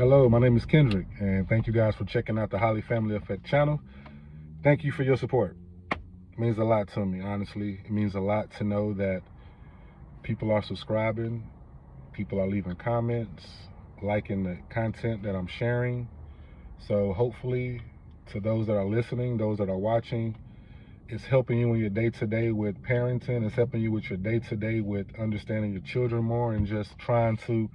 Hello, my name is Kendrick, and thank you guys for checking out the Holly Family Effect channel. Thank you for your support. It means a lot to me, honestly. It means a lot to know that people are subscribing, people are leaving comments, liking the content that I'm sharing. So hopefully, to those that are listening, those that are watching, it's helping you in your day-to-day with parenting. It's helping you with your day-to-day with understanding your children more and just trying to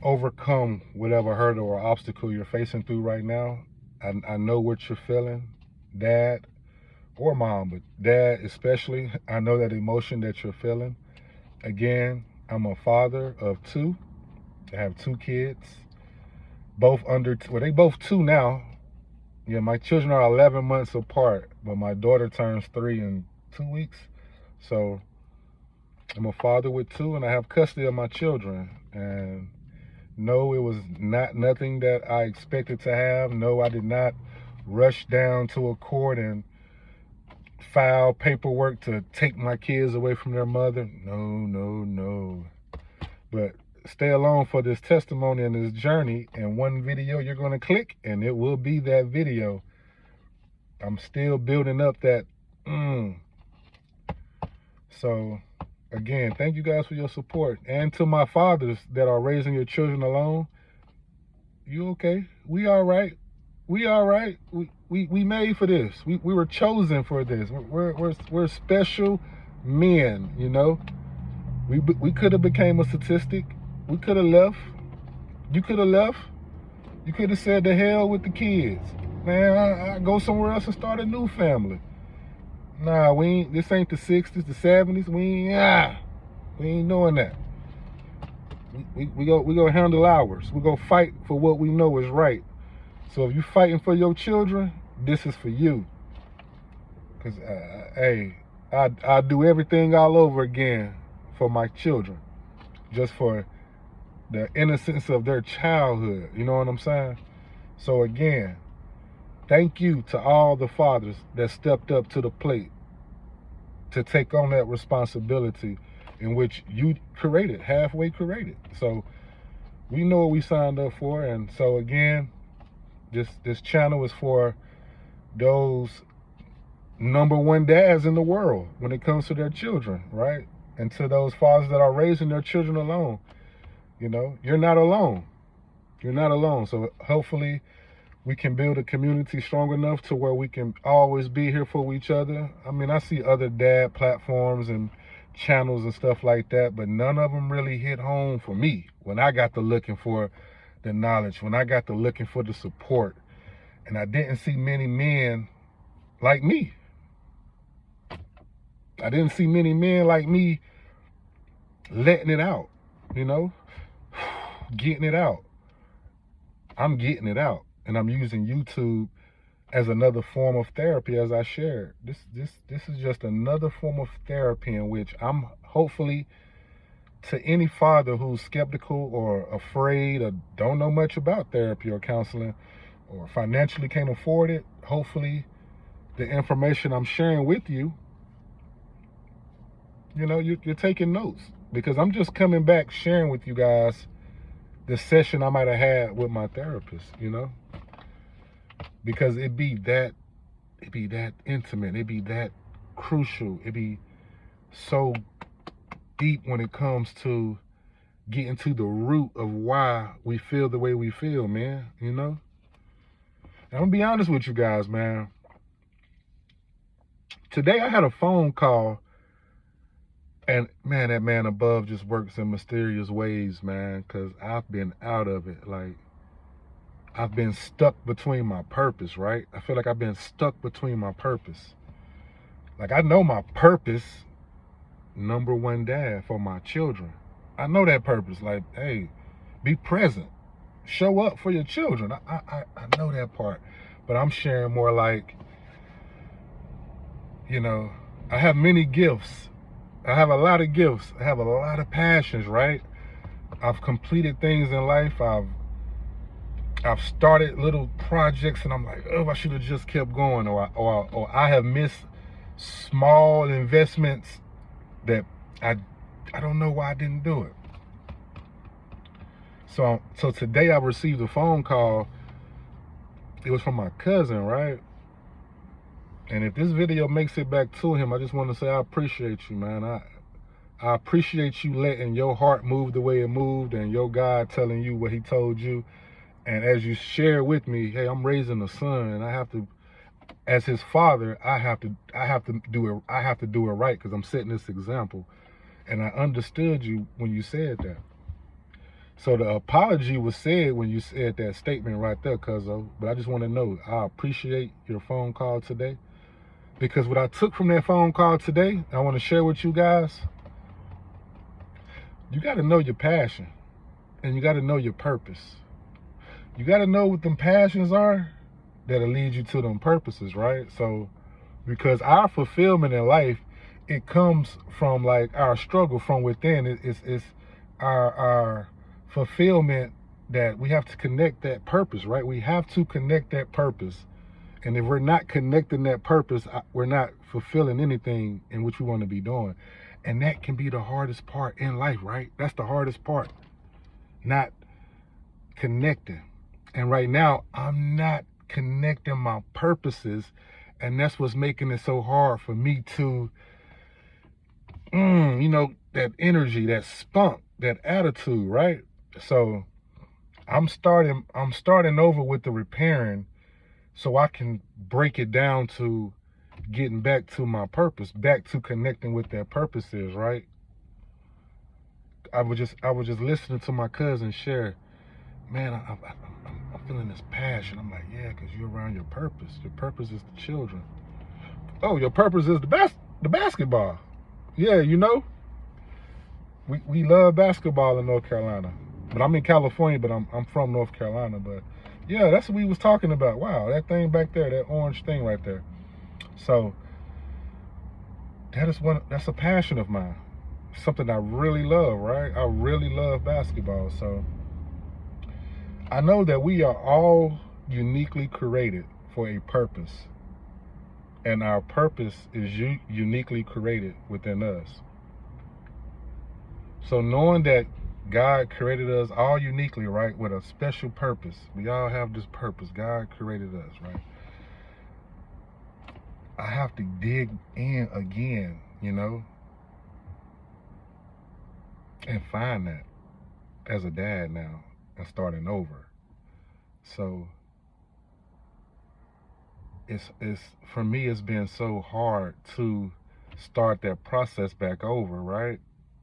overcome whatever hurdle or obstacle you're facing through right now. I know what you're feeling, dad or mom, but dad especially. I know that emotion that you're feeling. Again, I'm a father of two. I have two kids, both they both two now. Yeah, my children are 11 months apart, but my daughter turns 3 in 2 weeks. So I'm a father with two, and I have custody of my children. And no, it was nothing that I expected to have. No, I did not rush down to a court and file paperwork to take my kids away from their mother. No. But stay along for this testimony and this journey, and one video you're going to click, and it will be that video. I'm still building up that. So, again, thank you guys for your support. And to my fathers that are raising your children alone, you okay? We all right. We all right. We made for this. We were chosen for this. We're special men, you know. We could have became a statistic. We could have left. You could have left. You could have said the hell with the kids. Man, I go somewhere else and start a new family. Nah, this ain't the 60s, the 70s. We ain't doing that. We go handle ours. We go fight for what we know is right. So if you're fighting for your children, this is for you. Cause hey, I do everything all over again for my children, just for the innocence of their childhood. You know what I'm saying? So again, thank you to all the fathers that stepped up to the plate to take on that responsibility in which you halfway created. So we know what we signed up for. And so again, this channel is for those #1 dads in the world when it comes to their children, right? And to those fathers that are raising their children alone, you know, you're not alone. You're not alone. So hopefully we can build a community strong enough to where we can always be here for each other. I mean, I see other dad platforms and channels and stuff like that, but none of them really hit home for me when I got to looking for the knowledge, when I got to looking for the support. And I didn't see many men like me. I didn't see many men like me letting it out, you know, getting it out. I'm getting it out, and I'm using YouTube as another form of therapy, as I shared. This is just another form of therapy in which I'm hopefully, to any father who's skeptical or afraid or don't know much about therapy or counseling or financially can't afford it, hopefully the information I'm sharing with you, you know, you're taking notes, because I'm just coming back sharing with you guys the session I might have had with my therapist, you know, because it'd be that intimate, it'd be that crucial, it'd be so deep when it comes to getting to the root of why we feel the way we feel, man, you know. And I'm gonna be honest with you guys, man. Today I had a phone call, and man, that man above just works in mysterious ways, man, because I've been out of it. Like, I've been stuck between my purpose, right? I feel like I've been stuck between my purpose. Like, I know my purpose, #1 dad for my children. I know that purpose. Like, hey, be present. Show up for your children. I know that part. But I'm sharing more like, you know, I have many gifts. I have a lot of gifts. I have a lot of passions, right? I've completed things in life. I've started little projects, and I'm like, oh, I should have just kept going. Or I have missed small investments that I don't know why I didn't do it. So today I received a phone call. It was from my cousin, right? And if this video makes it back to him, I just want to say I appreciate you, man. I appreciate you letting your heart move the way it moved and your God telling you what he told you. And as you share with me, hey, I'm raising a son and I have to, as his father, I have to do it right because I'm setting this example. And I understood you when you said that. So the apology was said when you said that statement right there, cuzzo. But I just want to know, I appreciate your phone call today. Because what I took from that phone call today, I want to share with you guys, you got to know your passion and you got to know your purpose. You got to know what them passions are that'll lead you to them purposes, right? So, because our fulfillment in life, it comes from like our struggle from within. It's our fulfillment that we have to connect that purpose, right? We have to connect that purpose. And if we're not connecting that purpose, we're not fulfilling anything in which we want to be doing. And that can be the hardest part in life, right? That's the hardest part, not connecting. And right now, I'm not connecting my purposes. And that's what's making it so hard for me to, that energy, that spunk, that attitude, right? So I'm starting over with the repairing so I can break it down to getting back to my purpose, back to connecting with that purpose is, right? I was just listening to my cousin share, man, I'm feeling this passion. I'm like, yeah, because you're around your purpose. Your purpose is the children. Oh, your purpose is the basketball. Yeah, we love basketball in North Carolina. But I'm in California, but I'm from North Carolina. But yeah, that's what we was talking about. Wow, that thing back there, that orange thing right there. So that's a passion of mine. Something I really love, right? I really love basketball. So I know that we are all uniquely created for a purpose. And our purpose is uniquely created within us. So knowing that God created us all uniquely, right, with a special purpose. We all have this purpose. God created us, right? I have to dig in again, and find that as a dad now and starting over. So it's for me, it's been so hard to start that process back over, right?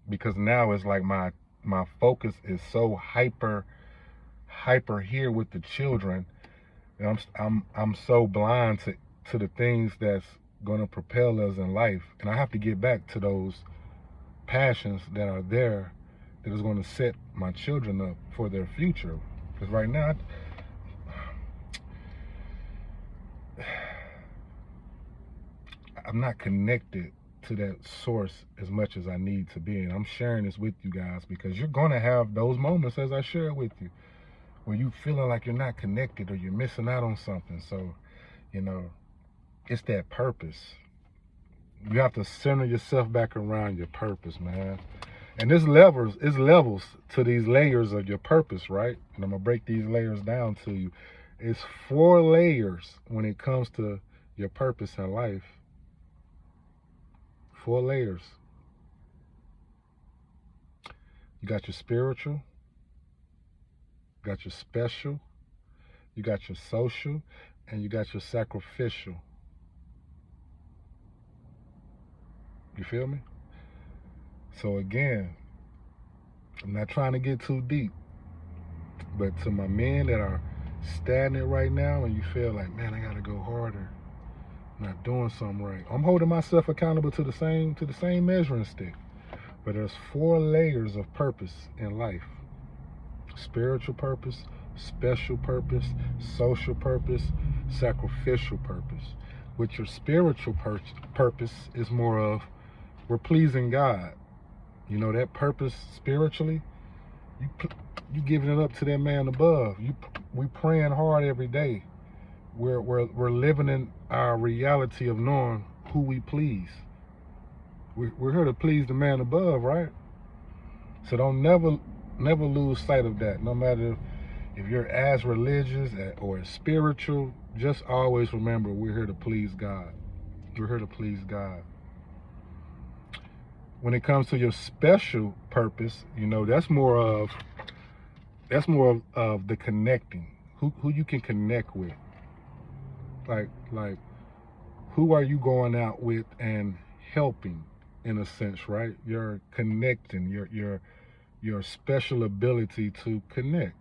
Because now it's like my focus is so hyper here with the children, and I'm so blind to the things that's going to propel us in life, and I have to get back to those passions that are there that is going to set my children up for their future. Because right now, I'm not connected to that source as much as I need to be. And I'm sharing this with you guys because you're going to have those moments, as I share with you, where you feeling like you're not connected or you're missing out on something. So, it's that purpose. You have to center yourself back around your purpose, man. And there's levels to these layers of your purpose, right? And I'm going to break these layers down to you. It's 4 layers when it comes to your purpose in life. 4 layers. You got your spiritual, you got your special, you got your social, and you got your sacrificial. You feel me? So again, I'm not trying to get too deep, but to my men that are stagnant right now and you feel like, man, I gotta go harder, I'm not doing something right, I'm holding myself accountable to the same measuring stick. But there's 4 layers of purpose in life. Spiritual purpose, special purpose, social purpose, sacrificial purpose. With your spiritual purpose is more of, we're pleasing God. That purpose spiritually, you giving it up to that man above. We praying hard every day. We're living in our reality of knowing who we please. We're here to please the man above, right? So don't never Never lose sight of that. No matter if you're as religious or as spiritual, just always remember we're here to please God. We're here to please God. When it comes to your special purpose, that's more of the connecting. Who you can connect with. Like who are you going out with and helping, in a sense, right? You're connecting, your special ability to connect.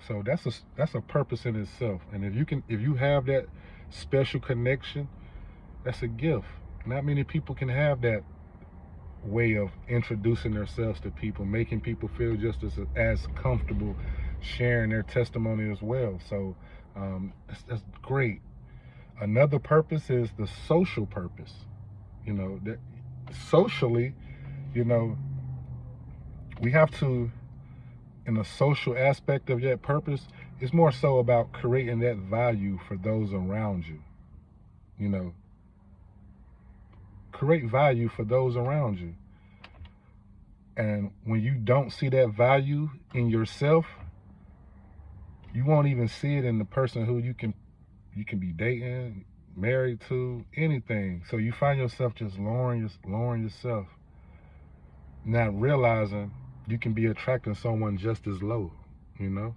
So that's a purpose in itself. And if you have that special connection, that's a gift. Not many people can have that way of introducing themselves to people, making people feel just as comfortable sharing their testimony as well. So that's great. Another purpose is the social purpose. That socially, we have to, in the social aspect of that purpose, it's more so about creating that value for those around you. Create value for those around you. And when you don't see that value in yourself, you won't even see it in the person who you can be dating, married to, anything. So you find yourself just lowering yourself, not realizing you can be attracting someone just as low. You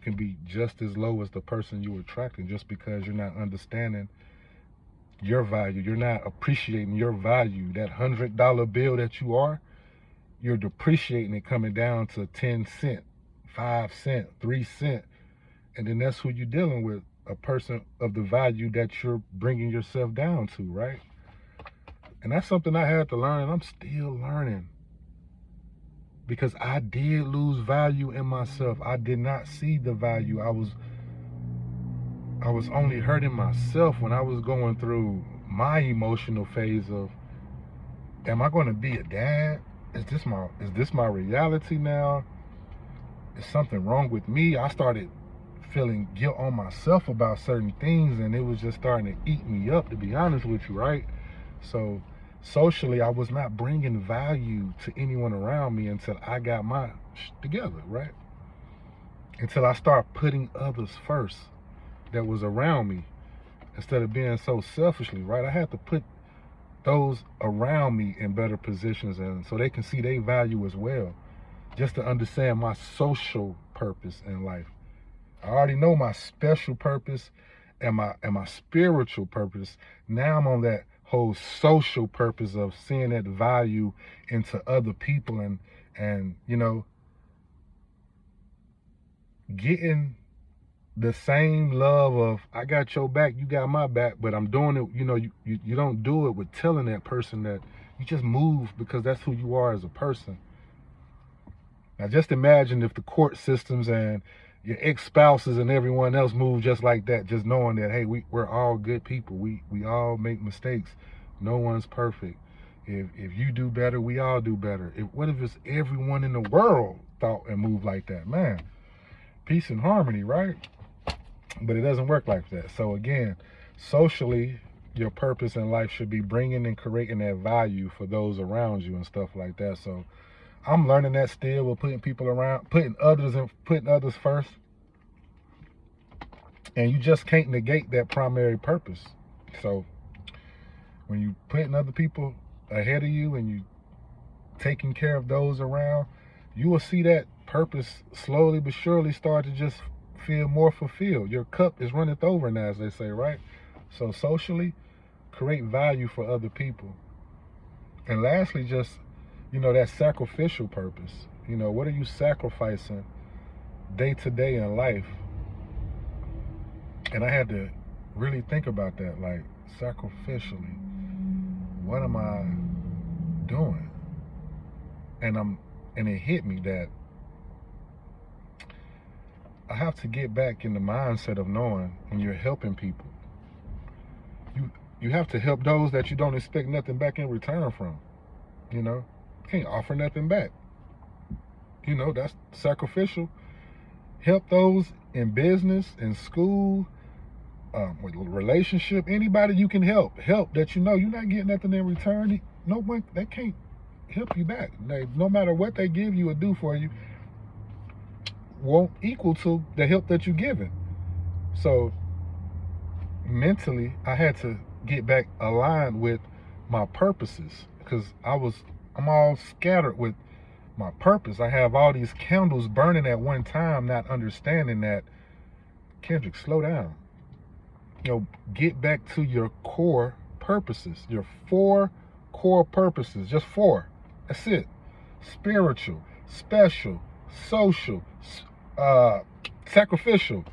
can be just as low as the person you're attracting, just because you're not understanding your value. You're not appreciating your value. That $100 bill that you're depreciating it, coming down to 10 cents, 5 cents, 3 cents. And then that's who you're dealing with, a person of the value that you're bringing yourself down to, right? And that's something I had to learn, and I'm still learning. Because I did lose value in myself. I did not see the value. I was only hurting myself when I was going through my emotional phase of, am I going to be a dad? Is this my reality now? Is something wrong with me? I started feeling guilt on myself about certain things, and it was just starting to eat me up, to be honest with you, right? So socially, I was not bringing value to anyone around me until I got my together, right? Until I started putting others first that was around me, instead of being so selfishly, right? I had to put those around me in better positions, and so they can see their value as well, just to understand my social purpose in life. I already know my special purpose and my spiritual purpose. Now I'm on that whole social purpose of seeing that value into other people, and getting the same love of, I got your back, you got my back, but I'm doing it. You don't do it with telling that person that. You just move because that's who you are as a person. Now just imagine if the court systems and your ex-spouses and everyone else move just like that, just knowing that, hey, we're all good people. We all make mistakes. No one's perfect. If you do better, we all do better. What if it's everyone in the world thought and moved like that? Man, peace and harmony, right? But it doesn't work like that. So again, socially, your purpose in life should be bringing and creating that value for those around you and stuff like that. So I'm learning that still with putting people around, putting others first. And you just can't negate that primary purpose. So when you putting other people ahead of you and you taking care of those around, you will see that purpose slowly but surely start to just feel more fulfilled. Your cup is runneth over now, as they say, right? So socially, create value for other people. And lastly, just, that sacrificial purpose. What are you sacrificing day to day in life? And I had to really think about that, like, sacrificially. What am I doing? And it hit me that I have to get back in the mindset of knowing when you're helping people, you have to help those that you don't expect nothing back in return from. You can't offer nothing back. That's sacrificial. Help those in business, in school, with relationship, anybody you can help that you're not getting nothing in return. No one, they can't help you back. No matter what they give you or do for you, won't equal to the help that you're giving. So mentally, I had to get back aligned with my purposes, because I'm all scattered with my purpose. I have all these candles burning at one time, not understanding that, Kendrick, slow down. Get back to your core purposes, your 4 core purposes, just 4. That's it. Spiritual, special, social, sacrificial.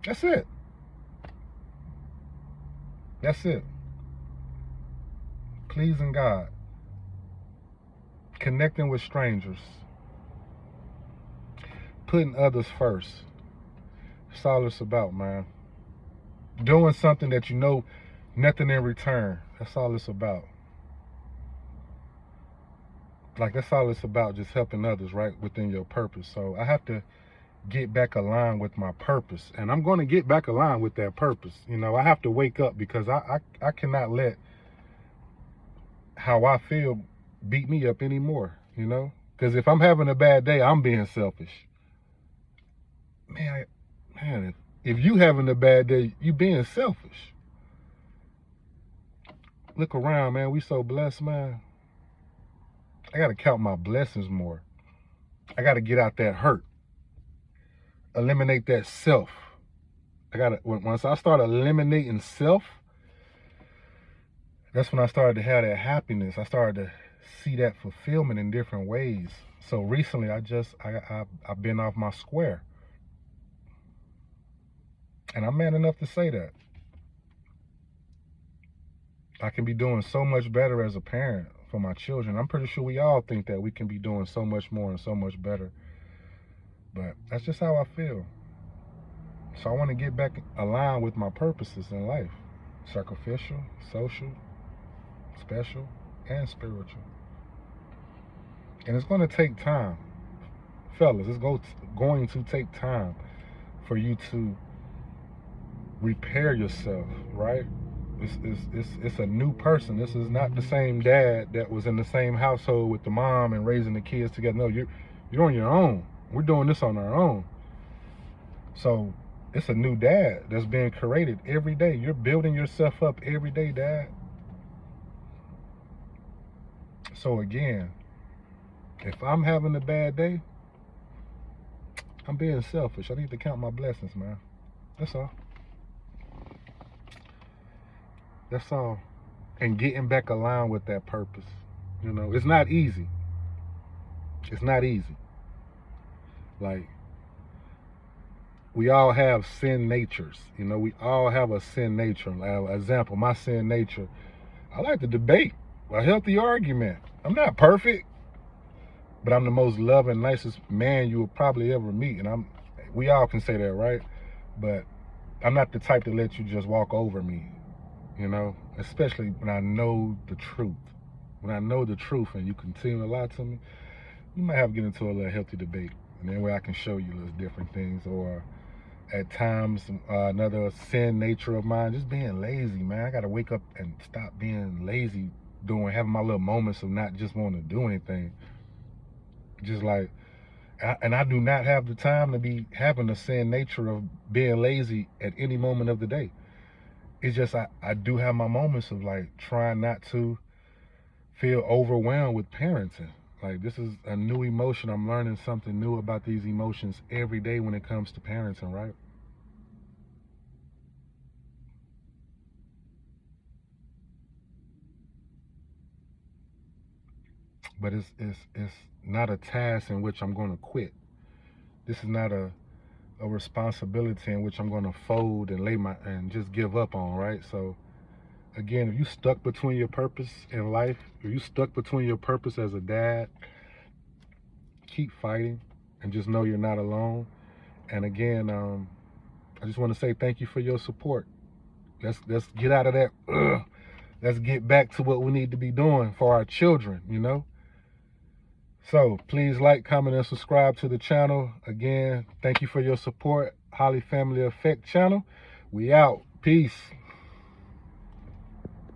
That's it. That's it. Pleasing God. Connecting with strangers. Putting others first. That's all it's about, man. Doing something that you know nothing in return. That's all it's about. That's all it's about, just helping others, right, within your purpose. So I have to get back aligned with my purpose. And I'm going to get back aligned with that purpose. I have to wake up, because I cannot let how I feel beat me up anymore, Because if I'm having a bad day, I'm being selfish. Man, if you having a bad day, you being selfish. Look around, man. We so blessed, man. I got to count my blessings more. I got to get out that hurt. Eliminate that self. Once I start eliminating self, that's when I started to have that happiness. I started to see that fulfillment in different ways. So recently, I've been off my square. And I'm man enough to say that. I can be doing so much better as a parent for my children. I'm pretty sure we all think that we can be doing so much more and so much better. But that's just how I feel. So I want to get back aligned with my purposes in life. Sacrificial, social, special, and spiritual. And it's going to take time. Fellas, it's going to take time for you to repair yourself, right? It's a new person. This is not the same dad that was in the same household with the mom and raising the kids together. No, you're on your own. We're doing this on our own. So it's a new dad that's being created every day. You're building yourself up every day, Dad. So again, if I'm having a bad day, I'm being selfish. I need to count my blessings, man. That's all. That's all. And getting back aligned with that purpose. It's not easy. It's not easy. We all have sin natures. We all have a sin nature. Example, my sin nature, I like to debate, a healthy argument. I'm not perfect, but I'm the most loving, nicest man you will probably ever meet. And we all can say that, right? But I'm not the type to let you just walk over me, especially when I know the truth. When I know the truth and you continue to lie to me, you might have to get into a little healthy debate. And that way I can show you those different things. Or at times, another sin nature of mine, just being lazy, man. I got to wake up and stop being lazy, having my little moments of not just wanting to do anything. And I do not have the time to be having a sin nature of being lazy at any moment of the day. It's just I do have my moments of trying not to feel overwhelmed with parenting. This is a new emotion. I'm learning something new about these emotions every day when it comes to parenting, right? But it's not a task in which I'm going to quit. This is not a responsibility in which I'm going to fold and and just give up on, right? So again, if you stuck between your purpose in life, if you stuck between your purpose as a dad, keep fighting and just know you're not alone. And again, I just want to say thank you for your support. Let's get out of that. Let's get back to what we need to be doing for our children, So please like, comment, and subscribe to the channel. Again, thank you for your support. Holly Family Effect channel. We out. Peace.